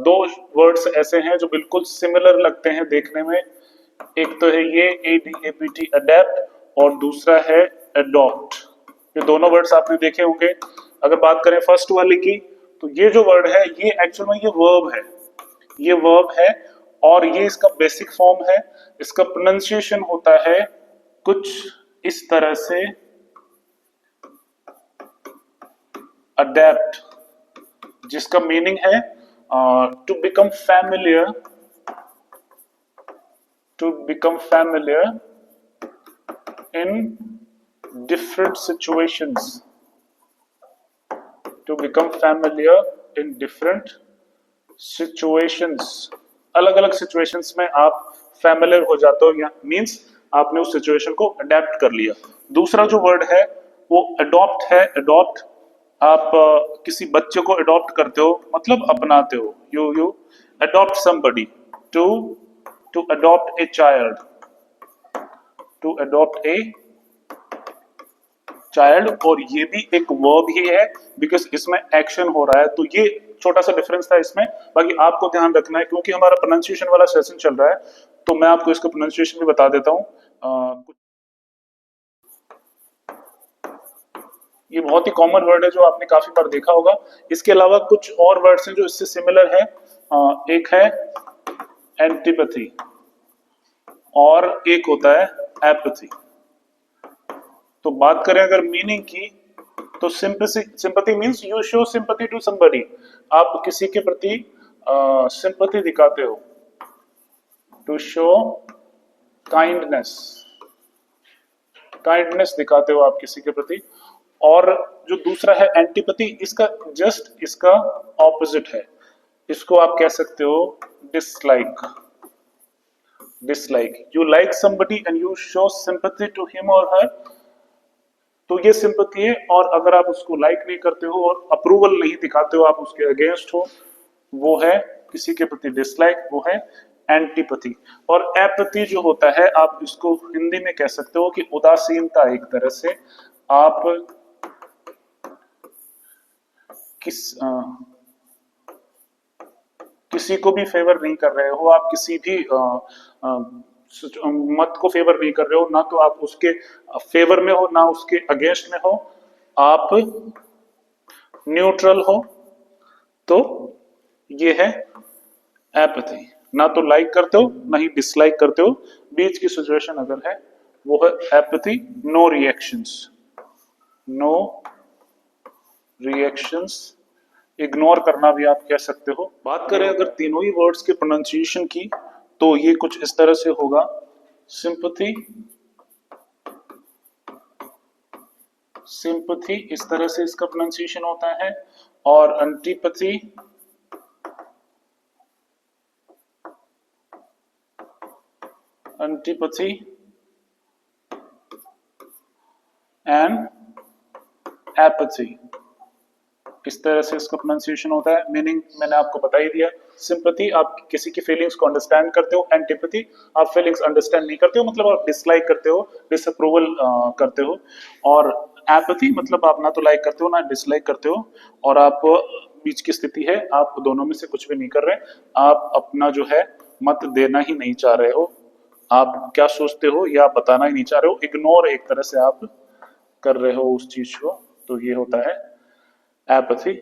दो वर्ड्स ऐसे हैं जो बिल्कुल सिमिलर लगते हैं देखने में। एक तो है ये ADAPT अडेप्ट, और दूसरा है अडॉप्ट। ये दोनों वर्ड्स आपने देखे होंगे। अगर बात करें फर्स्ट वाले की, तो ये जो वर्ड है ये एक्चुअल में ये वर्ब है, ये वर्ब है, और ये इसका बेसिक फॉर्म है। इसका प्रोनाउंसिएशन होता है कुछ इस तरह से, अडेप्ट, जिसका मीनिंग है to become familiar, to become familiar in different situations, to become familiar in different situations. अलग अलग सिचुएशंस में आप फैमिलियर हो जाते हो, या मींस आपने उस सिचुएशन को अडेप्ट कर लिया। दूसरा जो वर्ड है वो अडॉप्ट है। अडॉप्ट, आप किसी बच्चे को अडॉप्ट करते हो, मतलब अपनाते हो। You adopt somebody, to adopt a child, to adopt a child. और ये भी एक वर्ब ही है, बिकॉज इसमें एक्शन हो रहा है। तो ये छोटा सा डिफरेंस था इसमें। बाकी आपको ध्यान रखना है, क्योंकि हमारा प्रोनाउंसिएशन वाला सेशन चल रहा है, तो मैं आपको इसका प्रोनाउंसिएशन भी बता देता हूँ। ये बहुत ही कॉमन वर्ड है जो आपने काफी बार देखा होगा। इसके अलावा कुछ और वर्ड्स हैं जो इससे सिमिलर है। एक है एंटीपैथी और एक होता है एपैथी। तो बात करें अगर मीनिंग की, तो sympathy means you show sympathy to somebody. आप किसी के प्रति सिंपैथी दिखाते हो, टू शो काइंडनेस, काइंडनेस दिखाते हो आप किसी के प्रति। और जो दूसरा है एंटीपैथी, इसका जस्ट इसका ऑपोजिट है। इसको आप कह सकते हो dislike, dislike. You like somebody and you show sympathy to him और हर, तो ये सिंपैथी है। और अगर आप उसको लाइक नहीं करते हो और अप्रूवल नहीं दिखाते हो, आप उसके अगेंस्ट हो, वो है किसी के प्रति डिसलाइक, वो है एंटीपैथी। और एपैथी जो होता है, आप इसको हिंदी में कह सकते हो कि उदासीनता। एक तरह से आप किसी को भी फेवर नहीं कर रहे हो, आप किसी भी मत को फेवर नहीं कर रहे हो, ना तो आप उसके फेवर में हो ना उसके अगेंस्ट में हो, आप न्यूट्रल हो। तो ये है एपैथी। ना तो लाइक करते हो ना ही डिसलाइक करते हो, बीच की सिचुएशन अगर है वो है apathy. No reactions, no reactions, ignore करना भी आप कह सकते हो। बात करें अगर तीनों ही वर्ड्स के प्रोनाउंसिएशन की, तो ये कुछ इस तरह से होगा। सिंपैथी, सिंपैथी इस तरह से इसका प्रोनाउंसिएशन होता है। और एंटीपैथी, एंटीपैथी एंड एपैथी, इस तरह से इसका प्रोनाउंसिएशन होता है। मीनिंग मैंने आपको बता ही दिया। सिंपैथी, आप किसी की फीलिंग्स को अंडरस्टैंड करते हो। एंटीपैथी, आप फीलिंग्स अंडरस्टैंड नहीं करते हो, मतलब आप डिसलाइक करते हो, डिसअप्रूवल करते हो। और एपैथी मतलब आप ना तो लाइक करते हो ना डिसलाइक करते हो, और आप बीच की स्थिति है, आप दोनों में से कुछ भी नहीं कर रहे। आप अपना जो है मत देना ही नहीं चाह रहे हो, आप क्या सोचते हो या आप बताना ही नहीं चाह रहे हो, इग्नोर एक तरह से आप कर रहे हो उस चीज को। तो ये होता है एपैथी।